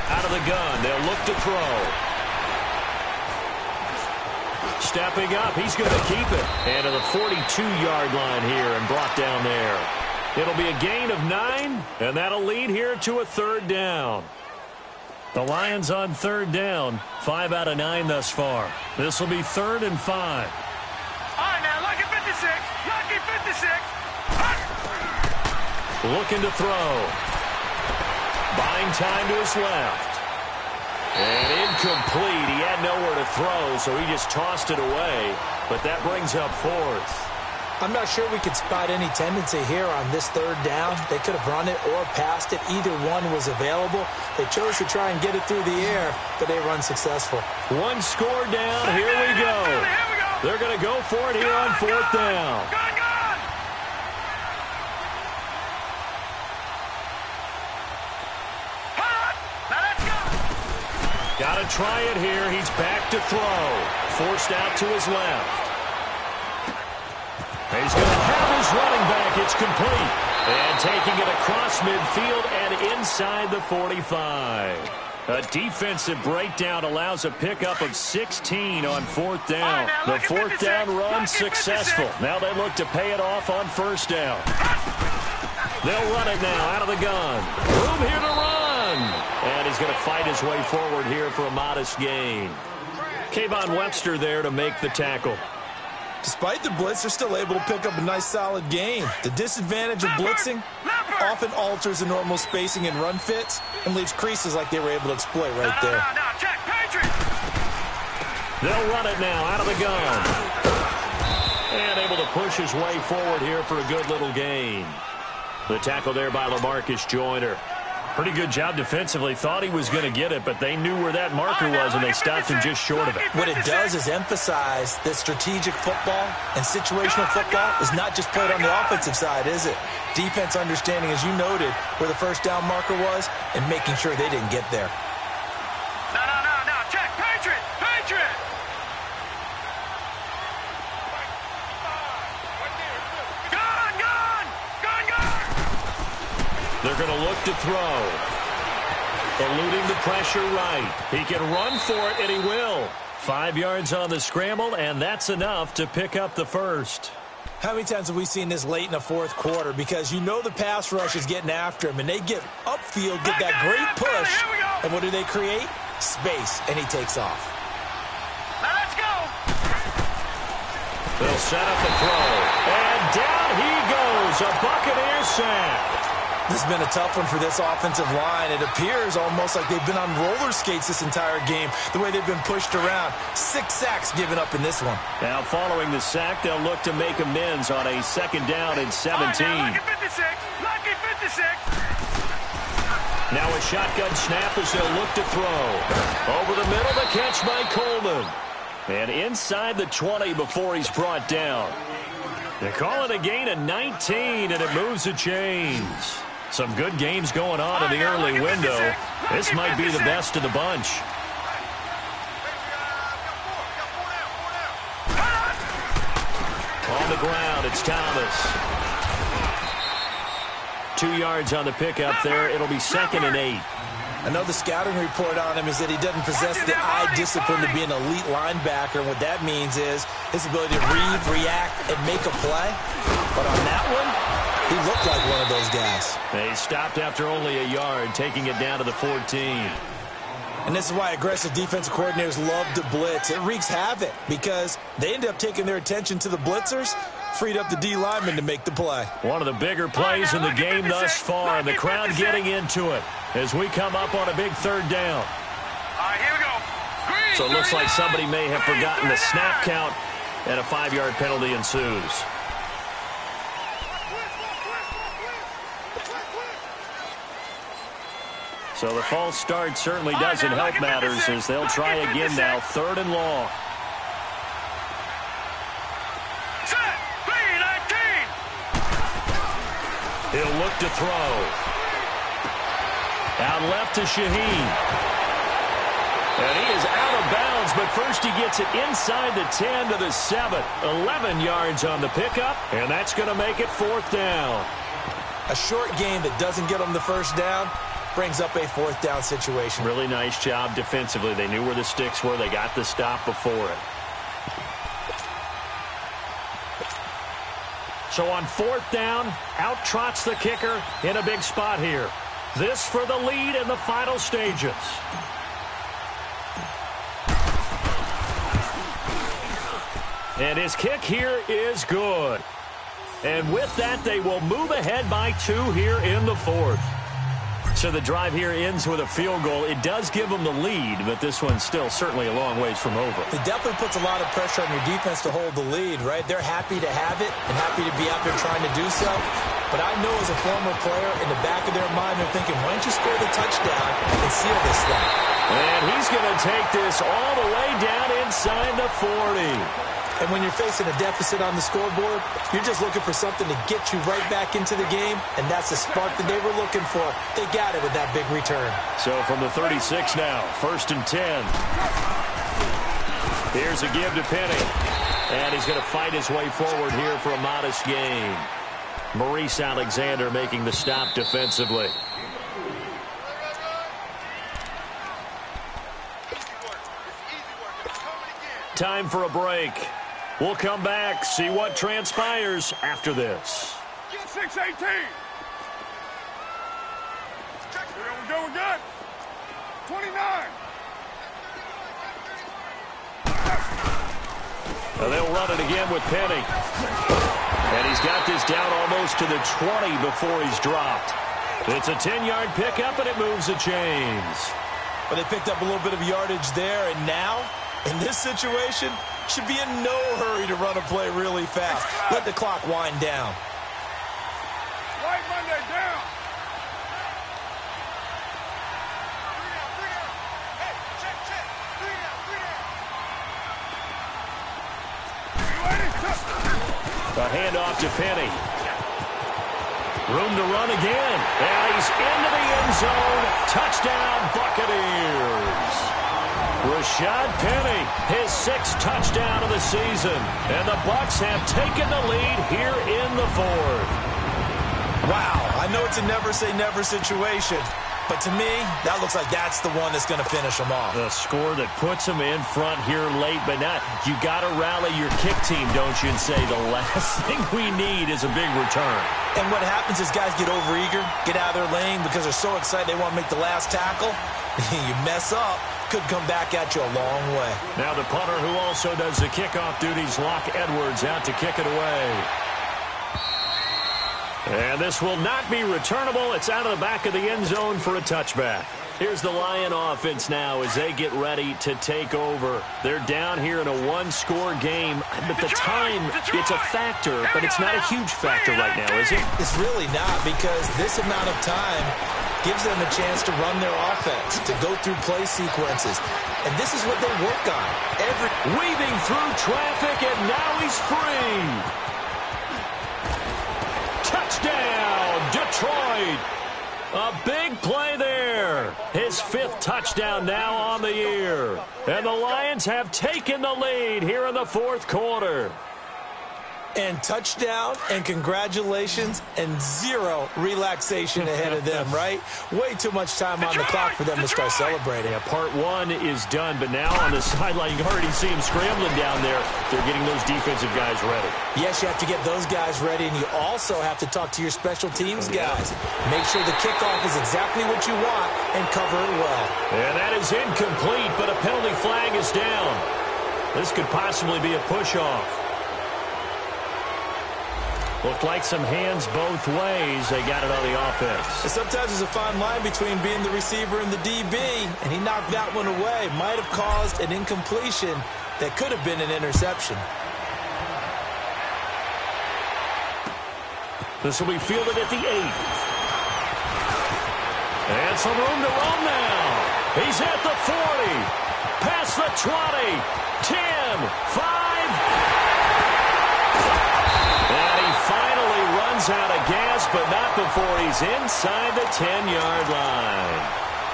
Out of the gun, they'll look to throw. Stepping up, he's going to keep it. And to the 42-yard line here and brought down there. It'll be a gain of 9, and that'll lead here to a 3rd down. The Lions on 3rd down, 5 out of 9 thus far. This will be 3rd and 5. All right, now, lucky 56. Lucky 56. Looking to throw. Buying time to his left. And incomplete. He had nowhere to throw, so he just tossed it away. But that brings up 4th. I'm not sure we could spot any tendency here on this 3rd down. They could have run it or passed it. Either one was available. They chose to try and get it through the air, but they were unsuccessful. One score down. Here we go. They're going to go for it here on 4th down. Gone. Now let's go. Got to try it here. He's back to throw. Forced out to his left. He's going to have his running back. It's complete. And taking it across midfield and inside the 45. A defensive breakdown allows a pickup of 16 on 4th down. The 4th down run successful. Now they look to pay it off on 1st down. They'll run it now out of the gun. Room here to run. And he's going to fight his way forward here for a modest gain. Kayvon Webster there to make the tackle. Despite the blitz, they're still able to pick up a nice, solid gain. The disadvantage of blitzing often alters the normal spacing and run fits and leaves creases like they were able to exploit right there. Now, check, Patriot. They'll run it now out of the gun. And able to push his way forward here for a good little gain. The tackle there by LaMarcus Joyner. Pretty good job defensively. Thought he was going to get it, but they knew where that marker was, and they stopped him just short of it. What it does is emphasize that strategic football and situational football is not just played on the offensive side, is it? Defense understanding, as you noted, where the 1st down marker was and making sure they didn't get there. Now, check, Patriot. They're going to look to throw. Eluding the pressure right. He can run for it, and he will. 5 yards on the scramble, and that's enough to pick up the 1st. How many times have we seen this late in the 4th quarter? Because you know the pass rush is getting after him, and they get upfield, get that great push, and what do they create? Space, and he takes off. Now let's go. They'll set up the throw, and down he goes. A Buccaneer sack. This has been a tough one for this offensive line. It appears almost like they've been on roller skates this entire game, the way they've been pushed around. 6 sacks given up in this one. Now following the sack, they'll look to make amends on a 2nd down and 17. Lucky 56. Lucky 56. Now a shotgun snap as they'll look to throw. Over the middle, the catch by Coleman. And inside the 20 before he's brought down. They call it a gain of 19, and it moves the chains. Some good games going on in the early window. This might be the best of the bunch. On the ground, it's Thomas. 2 yards on the pickup there. It'll be 2nd and 8. I know the scouting report on him is that he doesn't possess the eye discipline to be an elite linebacker. And what that means is his ability to read, react, and make a play. But on that one, he looked like one of those guys. They stopped after only a yard, taking it down to the 14. And this is why aggressive defensive coordinators love to blitz. It wreaks havoc because they end up taking their attention to the blitzers, freed up the D lineman to make the play. One of the bigger plays in the game thus far, and the crowd getting into it as we come up on a big third down. All right, here we go. Green, So it looks like 39. somebody may have forgotten the Green, snap 39. count, and a 5-yard penalty ensues. So the false start certainly doesn't help matters as they'll try again now, 3rd and long. Set, 3-19. He'll look to throw. Out left to Shaheen. And he is out of bounds, but first he gets it inside the 10 to the 7. 11 yards on the pickup, and that's going to make it 4th down. A short game that doesn't get them the first down brings up a 4th down situation. Really nice job defensively. They knew where the sticks were. They got the stop before it. So on 4th down, out trots the kicker in a big spot here. This for the lead in the final stages. And his kick here is good. And with that, they will move ahead by 2 here in the 4th. So the drive here ends with a field goal. It does give them the lead, but this one's still certainly a long ways from over. It definitely puts a lot of pressure on your defense to hold the lead, right? They're happy to have it and happy to be out there trying to do so. But I know as a former player, in the back of their mind, they're thinking, why don't you score the touchdown and seal this thing? And he's going to take this all the way down inside the 40. And when you're facing a deficit on the scoreboard, you're just looking for something to get you right back into the game, and that's the spark that they were looking for. They got it with that big return. So from the 36 now, 1st and 10. Here's a give to Penny. And he's going to fight his way forward here for a modest gain. Maurice Alexander making the stop defensively. Time for a break. We'll come back, see what transpires after this. 6-18. We're good. 29. Now they'll run it again with Penny. And he's got this down almost to the 20 before he's dropped. It's a 10-yard pickup, and it moves the chains. But they picked up a little bit of yardage there, and now, in this situation, should be in no hurry to run a play really fast. Let the clock wind down. White Monday down. A handoff to Penny. Room to run again. And he's into the end zone. Touchdown, Buccaneers. Rashad Penny, his 6th touchdown of the season. And the Bucs have taken the lead here in the 4th. Wow, I know it's a never-say-never situation, but to me, that looks like that's the one that's going to finish them off. The score that puts them in front here late, but not. You got to rally your kick team, don't you, and say the last thing we need is a big return. And what happens is guys get overeager, get out of their lane because they're so excited they want to make the last tackle. You mess up, could come back at you a long way. Now the punter who also does the kickoff duties, Locke Edwards, out to kick it away. And this will not be returnable. It's out of the back of the end zone for a touchback. Here's the Lion offense now as they get ready to take over. They're down here in a 1-score game. But the time, it's a factor, but it's not a huge factor right now, is it? It's really not, because this amount of time gives them a chance to run their offense, to go through play sequences. And this is what they work on. Weaving through traffic, and now he's free. Touchdown, Detroit. A big play there. His 5th touchdown now on the year. And the Lions have taken the lead here in the 4th quarter. And touchdown, and congratulations, and zero relaxation ahead of them, right? Way too much time on the clock for them to start celebrating. Yeah, part one is done, but now on the sideline, you can already see them scrambling down there. They're getting those defensive guys ready. Yes, you have to get those guys ready, and you also have to talk to your special teams guys. Make sure the kickoff is exactly what you want and cover it well. And that is incomplete, but a penalty flag is down. This could possibly be a push-off. Looked like some hands both ways. They got it on the offense. Sometimes there's a fine line between being the receiver and the DB, and he knocked that one away. Might have caused an incompletion that could have been an interception. This will be fielded at the 8. And some room to roam now. He's at the 40. Past the 20. 10. 5. And he finally runs out of gas, but not before he's inside the 10-yard line.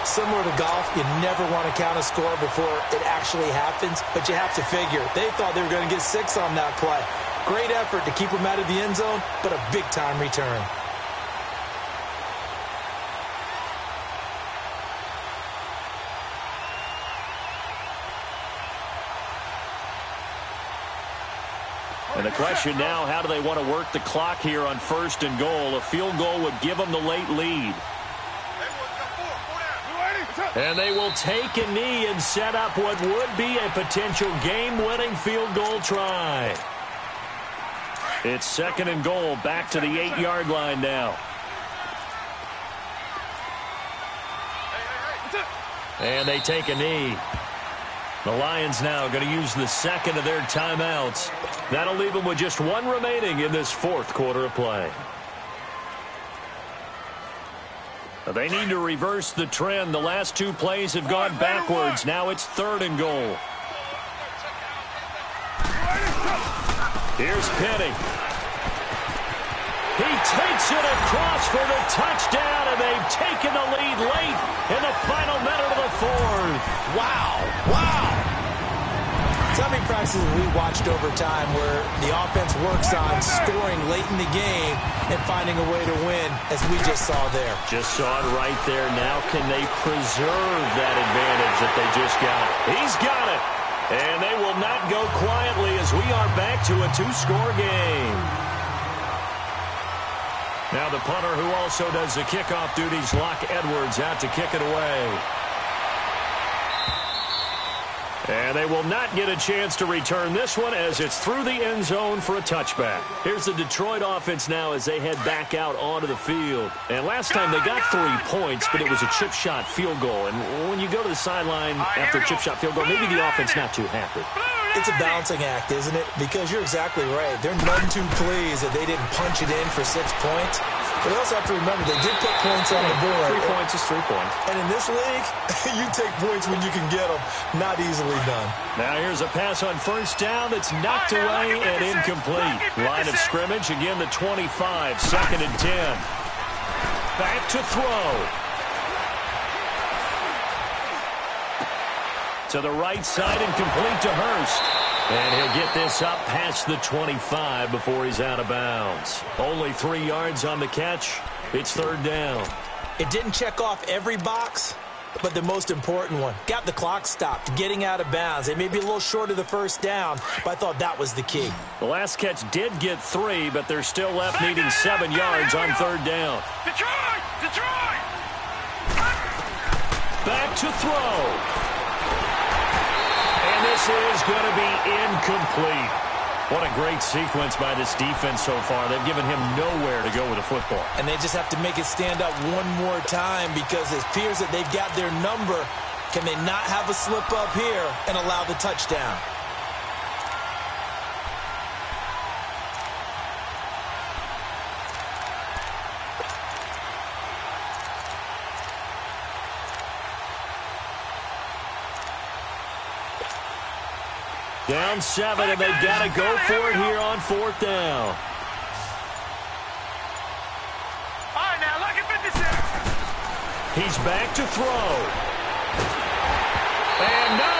Similar to golf, you never want to count a score before it actually happens, but you have to figure they thought they were going to get 6 on that play. Great effort to keep them out of the end zone, but a big-time return. And the question now, how do they want to work the clock here on 1st and goal? A field goal would give them the late lead. And they will take a knee and set up what would be a potential game-winning field goal try. It's 2nd and goal, back to the 8-yard line now. And they take a knee. The Lions now going to use the 2nd of their timeouts. That'll leave them with just 1 remaining in this 4th quarter of play. They need to reverse the trend. The last 2 plays have gone backwards. Now it's 3rd and goal. Here's Penny. He takes it across for the touchdown, and they've taken the lead late in the final minute of the 4th. Wow. So many practices we watched over time where the offense works on scoring late in the game and finding a way to win, as we just saw there. Just saw it right there. Now can they preserve that advantage that they just got? He's got it. And they will not go quietly as we are back to a 2-score game. Now the punter, who also does the kickoff duties, Locke Edwards, out to kick it away. And they will not get a chance to return this one as it's through the end zone for a touchback. Here's the Detroit offense now as they head back out onto the field. And last time they got 3 points, but it was a chip shot field goal. And when you go to the sideline after a chip shot field goal, maybe the offense not too happy. It's a balancing act, isn't it? Because you're exactly right. They're none too pleased that they didn't punch it in for 6 points. But we also have to remember they did put points on the board. 3 points is 3 points. And in this league, you take points when you can get them. Not easily done. Now here's a pass on 1st down that's knocked away and incomplete. Line of scrimmage, again the 25, 2nd and 10. Back to throw. To the right side and complete to Hurst. And he'll get this up past the 25 before he's out of bounds. Only 3 yards on the catch. It's 3rd down. It didn't check off every box, but the most important one. Got the clock stopped, getting out of bounds. They may be a little short of the 1st down, but I thought that was the key. The last catch did get 3, but they're still left needing 7 yards on 3rd down. Detroit! Back to throw. And this is going to be incomplete. What a great sequence by this defense so far. They've given him nowhere to go with the football. And they just have to make it stand up one more time because it appears that they've got their number. Can they not have a slip up here and allow the touchdown? Down 7, and they've got to go for it here on 4th down. All right, now, look at 56. He's back to throw. And no,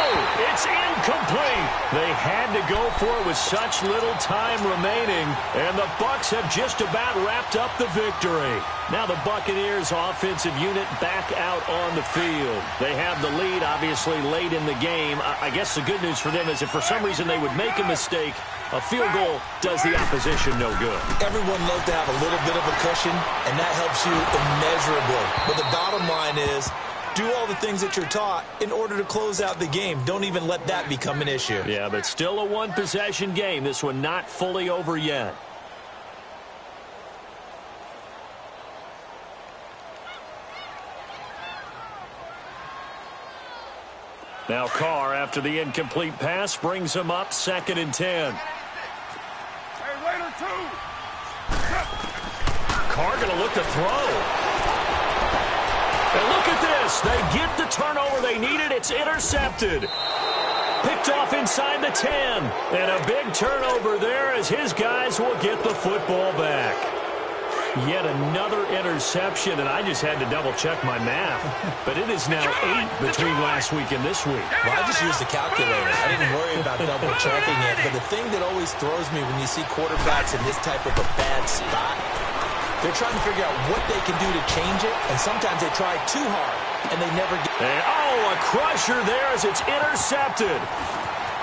it's incomplete. They had to go for it with such little time remaining, and the Bucs have just about wrapped up the victory. Now the Buccaneers offensive unit back out on the field. They have the lead, obviously, late in the game. I guess the good news for them is if for some reason they would make a mistake, a field goal does the opposition no good. Everyone loves to have a little bit of a cushion, and that helps you immeasurably. But the bottom line is, do all the things that you're taught in order to close out the game. Don't even let that become an issue. Yeah, but still a one-possession game. This one not fully over yet. Now Carr, after the incomplete pass, brings him up 2nd and 10. Hey, waiter, 2. Carr going to look to throw. And look at this. They get the turnover they needed. It's intercepted. Picked off inside the 10. And a big turnover there as his guys will get the football back. Yet another interception, and I just had to double-check my math. But it is now 8 between last week and this week. Well, I just used the calculator. I didn't worry about double-checking it. But the thing that always throws me when you see quarterbacks in this type of a bad spot, they're trying to figure out what they can do to change it, and sometimes they try too hard, and they never get it. And, a crusher there as it's intercepted.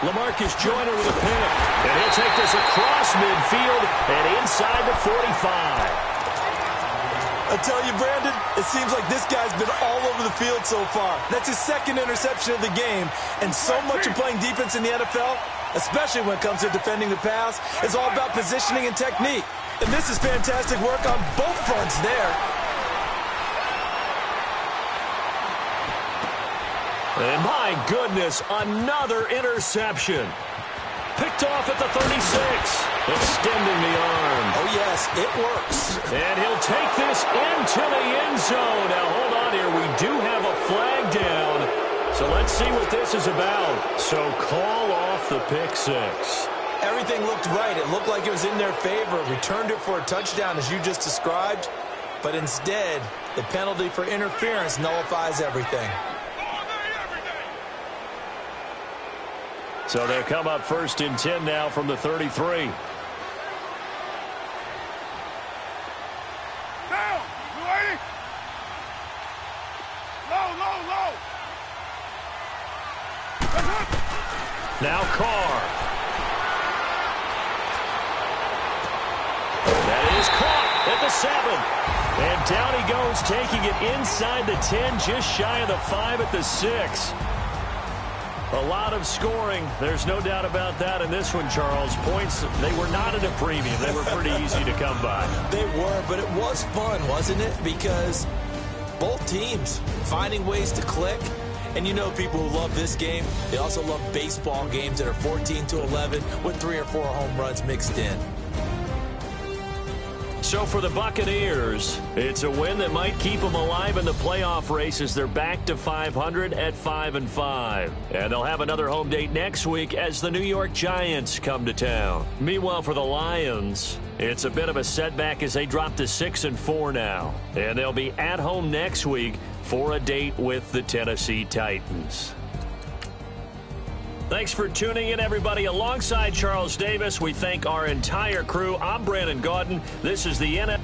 LaMarcus Joyner with a pick, and he'll take this across midfield and inside the 45. I tell you, Brandon, it seems like this guy's been all over the field so far. That's his 2nd interception of the game, and so much of playing defense in the NFL, especially when it comes to defending the pass, is all about positioning and technique. And this is fantastic work on both fronts there. And my goodness, another interception. Picked off at the 36, extending the arm. Oh, yes, it works. And he'll take this into the end zone. Now, hold on here. We do have a flag down. So let's see what this is about. So call off the pick 6. Everything looked right. It looked like it was in their favor. Returned it for a touchdown, as you just described. But instead, the penalty for interference nullifies everything. So they'll come up 1st and 10 now from the 33. Down. You ready? Low. Now Carr. That is caught at the 7. And down he goes, taking it inside the 10, just shy of the 5 at the 6. A lot of scoring. There's no doubt about that in this one, Charles. Points, they were not at a premium. They were pretty easy to come by. They were, but it was fun, wasn't it? Because both teams finding ways to click. And you know people who love this game, they also love baseball games that are 14-11 with 3 or 4 home runs mixed in. So for the Buccaneers, it's a win that might keep them alive in the playoff race as they're back to 500 at 5-5. And they'll have another home date next week as the New York Giants come to town. Meanwhile, for the Lions, it's a bit of a setback as they drop to 6-4 now. And they'll be at home next week for a date with the Tennessee Titans. Thanks for tuning in, everybody. Alongside Charles Davis, we thank our entire crew. I'm Brandon Gaudin. This is the NFL.